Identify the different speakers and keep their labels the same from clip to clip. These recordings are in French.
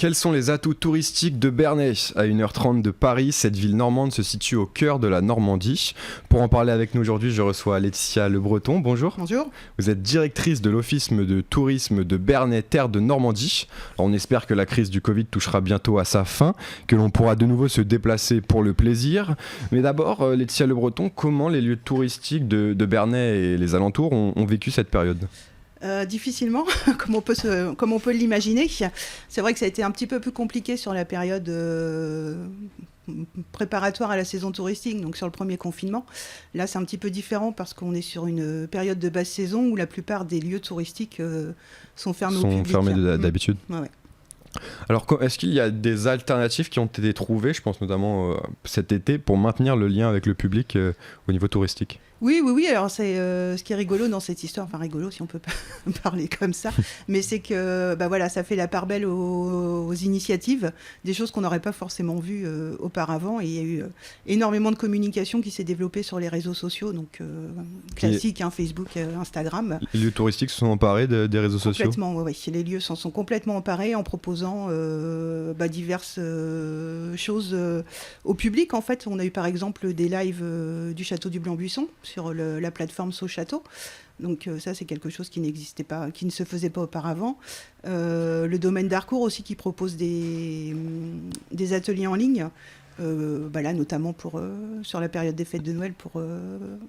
Speaker 1: Quels sont les atouts touristiques de Bernay ? À 1h30 de Paris, cette ville normande se situe au cœur de la Normandie. Pour en parler avec nous aujourd'hui, je reçois Laetitia Le Breton. Bonjour.
Speaker 2: Bonjour.
Speaker 1: Vous êtes directrice de l'Office de tourisme de Bernay, terre de Normandie. Alors, on espère que la crise du Covid touchera bientôt à sa fin, que l'on pourra de nouveau se déplacer pour le plaisir. Mais d'abord, Laetitia Le Breton, comment les lieux touristiques de Bernay et les alentours ont vécu cette période ?
Speaker 2: Difficilement, comme on peut l'imaginer. C'est vrai que ça a été un petit peu plus compliqué sur la période préparatoire à la saison touristique, donc sur le premier confinement. Là, c'est un petit peu différent parce qu'on est sur une période de basse saison où la plupart des lieux touristiques sont fermés au public.
Speaker 1: Sont fermés d'habitude.
Speaker 2: Ouais.
Speaker 1: Alors, est-ce qu'il y a des alternatives qui ont été trouvées, je pense notamment cet été, pour maintenir le lien avec le public au niveau touristique ?
Speaker 2: Oui. Alors, c'est ce qui est rigolo dans cette histoire, enfin rigolo si on peut parler comme ça, mais c'est que ça fait la part belle aux initiatives, des choses qu'on n'aurait pas forcément vues auparavant. Et il y a eu énormément de communication qui s'est développée sur les réseaux sociaux, donc classique, Facebook, Instagram.
Speaker 1: Les lieux touristiques se sont emparés des réseaux sociaux ?
Speaker 2: Complètement, oui. Les lieux s'en sont complètement emparés en proposant diverses choses au public. En fait, on a eu par exemple des lives du Château du Blanc-Buisson sur la plateforme SoChâteau. Donc ça, c'est quelque chose qui n'existait pas, qui ne se faisait pas auparavant. Le domaine d'Harcourt aussi qui propose des ateliers en ligne. Là, notamment sur la période des fêtes de Noël pour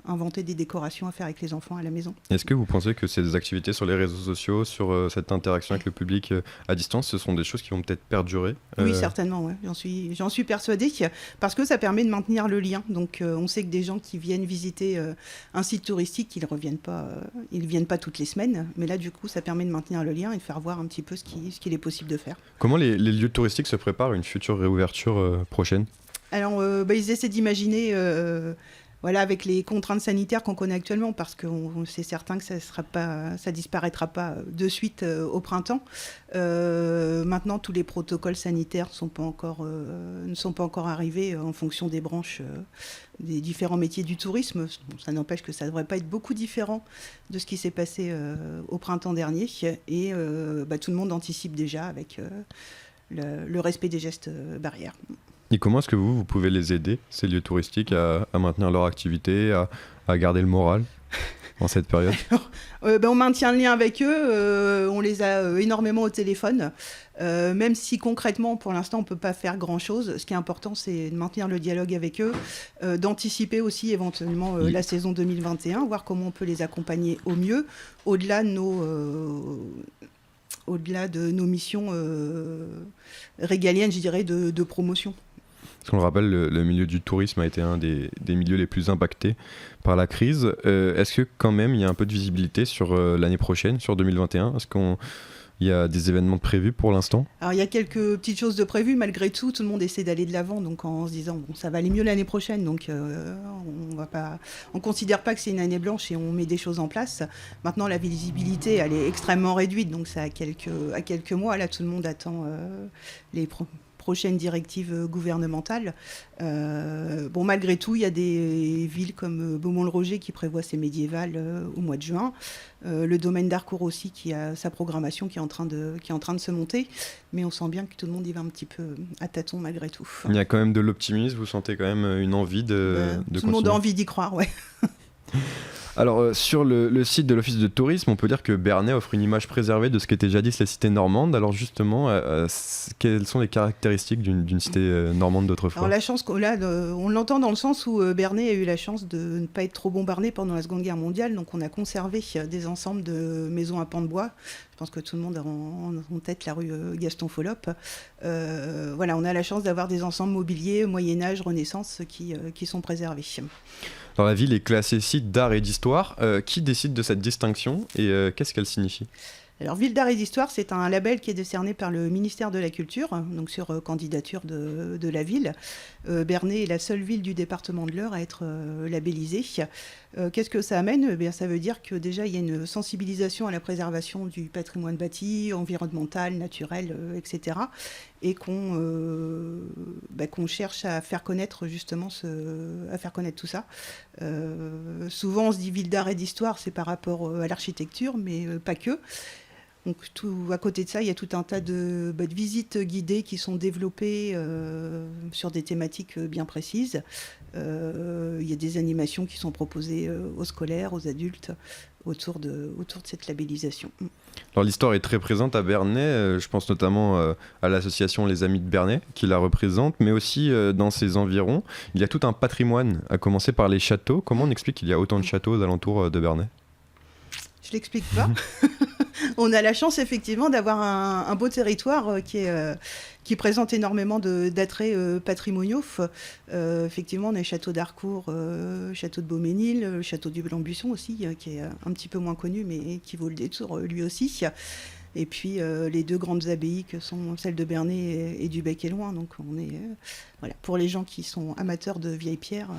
Speaker 2: inventer des décorations à faire avec les enfants à la maison.
Speaker 1: Est-ce que vous pensez que ces activités sur les réseaux sociaux, sur cette interaction avec le public à distance, ce sont des choses qui vont peut-être perdurer ?
Speaker 2: Oui, certainement, ouais. J'en suis persuadée parce que ça permet de maintenir le lien. Donc on sait que des gens qui viennent visiter un site touristique, ils viennent pas toutes les semaines, mais là du coup ça permet de maintenir le lien et de faire voir un petit peu ce qu'il est possible de faire.
Speaker 1: Comment les lieux touristiques se préparent à une future réouverture prochaine ?
Speaker 2: Alors, ils essaient d'imaginer, avec les contraintes sanitaires qu'on connaît actuellement, parce que c'est certain que ça disparaîtra pas de suite au printemps. Maintenant, tous les protocoles sanitaires ne sont pas encore arrivés en fonction des branches, des différents métiers du tourisme. Ça n'empêche que ça ne devrait pas être beaucoup différent de ce qui s'est passé au printemps dernier. Et tout le monde anticipe déjà avec le respect des gestes barrières.
Speaker 1: Et comment est-ce que vous pouvez les aider, ces lieux touristiques, à maintenir leur activité, à garder le moral en cette période ?
Speaker 2: On maintient le lien avec eux, on les a énormément au téléphone, même si concrètement, pour l'instant, on ne peut pas faire grand-chose. Ce qui est important, c'est de maintenir le dialogue avec eux, d'anticiper aussi éventuellement la saison 2021, voir comment on peut les accompagner au mieux, au-delà de nos missions régaliennes, je dirais, de promotion.
Speaker 1: Parce qu'on le rappelle, le milieu du tourisme a été un des milieux les plus impactés par la crise. Est-ce que quand même il y a un peu de visibilité sur l'année prochaine, sur 2021 ? Est-ce qu'il y a des événements prévus pour l'instant ?
Speaker 2: Alors il y a quelques petites choses de prévues, malgré tout le monde essaie d'aller de l'avant, donc en se disant ça va aller mieux l'année prochaine, donc on considère pas que c'est une année blanche et on met des choses en place. Maintenant la visibilité elle est extrêmement réduite, donc c'est à quelques mois, là tout le monde attend les prochaines directives gouvernementales. Malgré tout, il y a des villes comme Beaumont-le-Roger qui prévoit ses médiévales au mois de juin. Le domaine d'Harcourt aussi qui a sa programmation qui est en train de se monter. Mais on sent bien que tout le monde y va un petit peu à tâtons malgré tout.
Speaker 1: Il y a quand même de l'optimisme, vous sentez quand même une envie de continuer.
Speaker 2: Tout le monde a envie d'y croire, ouais.
Speaker 1: Alors, sur le site de l'Office de tourisme, on peut dire que Bernay offre une image préservée de ce qu'étaient jadis les cités normandes. Alors justement, quelles sont les caractéristiques d'une cité normande d'autrefois ?
Speaker 2: Alors la chance, on l'entend dans le sens où Bernay a eu la chance de ne pas être trop bombardé pendant la Seconde Guerre mondiale, donc on a conservé des ensembles de maisons à pans de bois. Je pense que tout le monde a en tête la rue Gaston Follop. On a la chance d'avoir des ensembles mobiliers Moyen-Âge, Renaissance qui sont préservés.
Speaker 1: Alors la ville est classée site d'art et d'histoire. Qui décide de cette distinction et qu'est-ce qu'elle signifie ?
Speaker 2: Alors, Ville d'art et d'histoire, c'est un label qui est décerné par le ministère de la Culture, donc sur candidature de la ville. Bernay est la seule ville du département de l'Eure à être labellisée. Qu'est-ce que ça amène ? Ça veut dire que déjà, il y a une sensibilisation à la préservation du patrimoine bâti, environnemental, naturel, etc. Et qu'on cherche à faire connaître justement tout ça. Souvent, on se dit ville d'art et d'histoire, c'est par rapport à l'architecture, mais pas que. Donc à côté de ça, il y a tout un tas de visites guidées qui sont développées sur des thématiques bien précises. Il y a des animations qui sont proposées aux scolaires, aux adultes, autour de cette labellisation.
Speaker 1: Alors l'histoire est très présente à Bernay, je pense notamment à l'association Les Amis de Bernay qui la représente, mais aussi dans ses environs. Il y a tout un patrimoine, à commencer par les châteaux. Comment on explique qu'il y a autant de châteaux aux alentours de Bernay ?
Speaker 2: Je l'explique pas. On a la chance effectivement d'avoir un beau territoire qui présente énormément d'attraits patrimoniaux. Effectivement, on a le château d'Harcourt, château de Beauménil, le château du Blanc-Buisson aussi, qui est un petit peu moins connu, mais qui vaut le détour lui aussi. Et puis les deux grandes abbayes que sont celles de Bernay et du Bec-et-Loing. Donc on est voilà, pour les gens qui sont amateurs de vieilles pierres,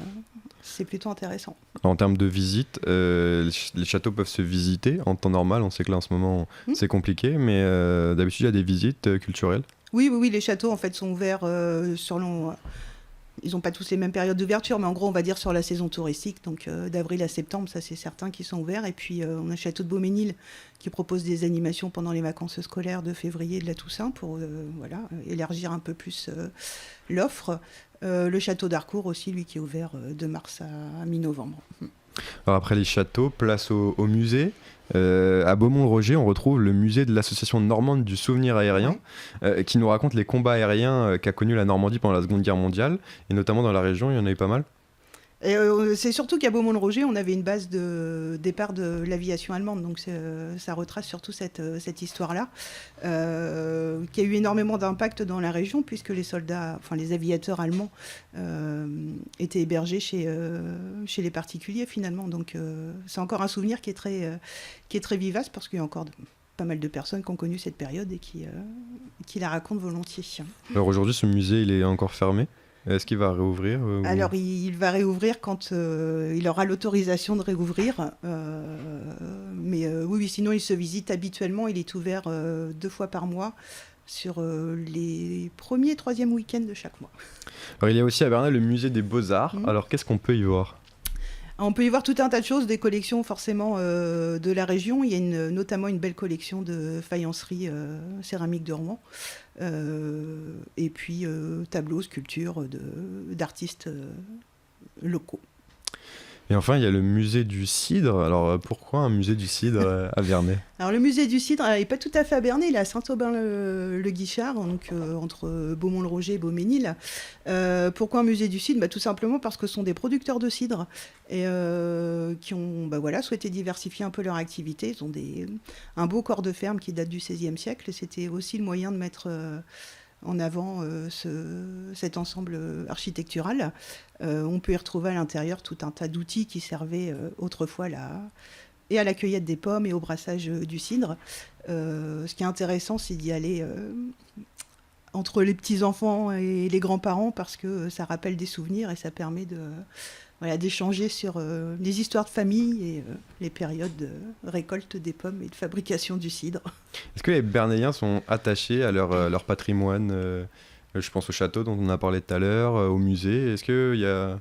Speaker 2: c'est plutôt intéressant.
Speaker 1: En termes de visite, les châteaux peuvent se visiter en temps normal. On sait que là en ce moment c'est compliqué, mais d'habitude il y a des visites culturelles.
Speaker 2: Oui, les châteaux en fait sont ouverts selon. Ils n'ont pas tous les mêmes périodes d'ouverture, mais en gros, on va dire sur la saison touristique, donc d'avril à septembre, ça c'est certain qu'ils sont ouverts. Et puis on a le château de Beauménil qui propose des animations pendant les vacances scolaires de février et de la Toussaint pour élargir un peu plus l'offre. Le château d'Harcourt aussi, lui, qui est ouvert de mars à mi-novembre.
Speaker 1: Alors après les châteaux, place au musée. À Beaumont-le-Roger, on retrouve le musée de l'association normande du souvenir aérien, qui nous raconte les combats aériens qu'a connus la Normandie pendant la Seconde Guerre mondiale, et notamment dans la région, il y en a eu pas mal.
Speaker 2: Et c'est surtout qu'à Beaumont-le-Roger, on avait une base de départ de l'aviation allemande, donc ça retrace surtout cette histoire-là, qui a eu énormément d'impact dans la région, puisque les soldats, enfin les aviateurs allemands, étaient hébergés chez les particuliers finalement. Donc c'est encore un souvenir qui est très vivace, parce qu'il y a encore pas mal de personnes qui ont connu cette période et qui la racontent volontiers.
Speaker 1: Alors aujourd'hui, ce musée, il est encore fermé ? Est-ce qu'il va réouvrir
Speaker 2: Alors, il va réouvrir quand il aura l'autorisation de réouvrir. Mais oui, sinon, il se visite habituellement. Il est ouvert 2 fois par mois sur les premiers et troisièmes week-ends de chaque mois.
Speaker 1: Alors, il y a aussi à Bernay le musée des Beaux-Arts. Alors, qu'est-ce qu'on peut y voir ?
Speaker 2: On peut y voir tout un tas de choses, des collections forcément de la région. Il y a notamment une belle collection de faïencerie céramique de Rouen. Et puis tableaux, sculptures d'artistes locaux. Et
Speaker 1: enfin, il y a le musée du cidre. Alors pourquoi un musée du cidre à Bernay ?
Speaker 2: Alors le musée du cidre, il n'est pas tout à fait à Bernay, il est à Saint-Aubin-le-Guichard, donc entre Beaumont-le-Roger et Beauménil. Pourquoi un musée du cidre ? Tout simplement parce que ce sont des producteurs de cidre et qui ont souhaité diversifier un peu leur activité. Ils ont un beau corps de ferme qui date du XVIe siècle, et c'était aussi le moyen de mettre en avant cet ensemble architectural. On peut y retrouver à l'intérieur tout un tas d'outils qui servaient autrefois et à la cueillette des pommes et au brassage du cidre. Ce qui est intéressant, c'est d'y aller entre les petits-enfants et les grands-parents, parce que ça rappelle des souvenirs et ça permet d'échanger sur les histoires de famille et les périodes de récolte des pommes et de fabrication du cidre.
Speaker 1: Est-ce que les Bernayens sont attachés à leur patrimoine ? Je pense au château dont on a parlé tout à l'heure, au musée. Est-ce qu'il y a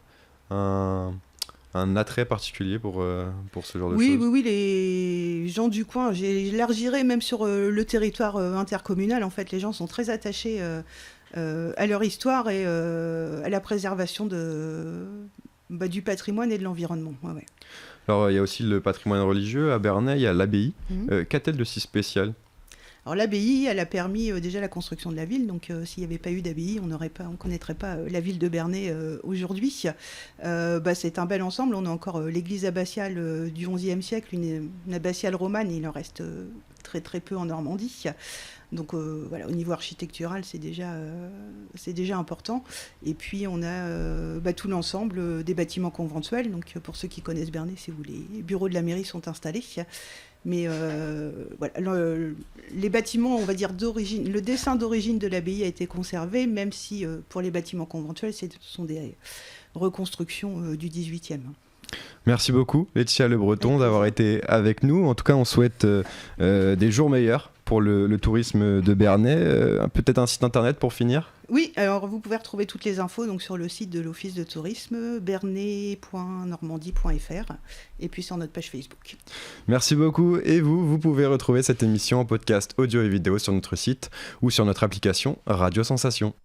Speaker 1: un attrait particulier pour ce genre de choses ?
Speaker 2: Oui, les gens du coin, j'élargirais même sur le territoire intercommunal. En fait, les gens sont très attachés à leur histoire et à la préservation du patrimoine et de l'environnement. Ouais.
Speaker 1: Alors, il y a aussi le patrimoine religieux. À Bernay, il y a l'abbaye. Qu'a-t-elle de si spécial ?
Speaker 2: Alors l'abbaye, elle a permis déjà la construction de la ville, donc s'il n'y avait pas eu d'abbaye, on ne connaîtrait pas la ville de Bernay aujourd'hui. C'est un bel ensemble, on a encore l'église abbatiale du XIe siècle, une abbatiale romane, il en reste très très peu en Normandie. Donc au niveau architectural, c'est déjà important. Et puis on a tout l'ensemble des bâtiments conventuels, donc pour ceux qui connaissent Bernay, c'est où les bureaux de la mairie sont installés. Mais les bâtiments, on va dire d'origine, le dessin d'origine de l'abbaye a été conservé, même si pour les bâtiments conventuels, ce sont des reconstructions du XVIIIe.
Speaker 1: Merci beaucoup, Laetitia Le Breton, d'avoir été avec nous. En tout cas, on souhaite des jours meilleurs pour pour le tourisme de Bernay. Peut-être un site internet pour finir ?
Speaker 2: Oui, alors vous pouvez retrouver toutes les infos donc, sur le site de l'Office de tourisme, bernay.normandie.fr, et puis sur notre page Facebook.
Speaker 1: Merci beaucoup. Et vous pouvez retrouver cette émission en podcast audio et vidéo sur notre site ou sur notre application Radio Sensation.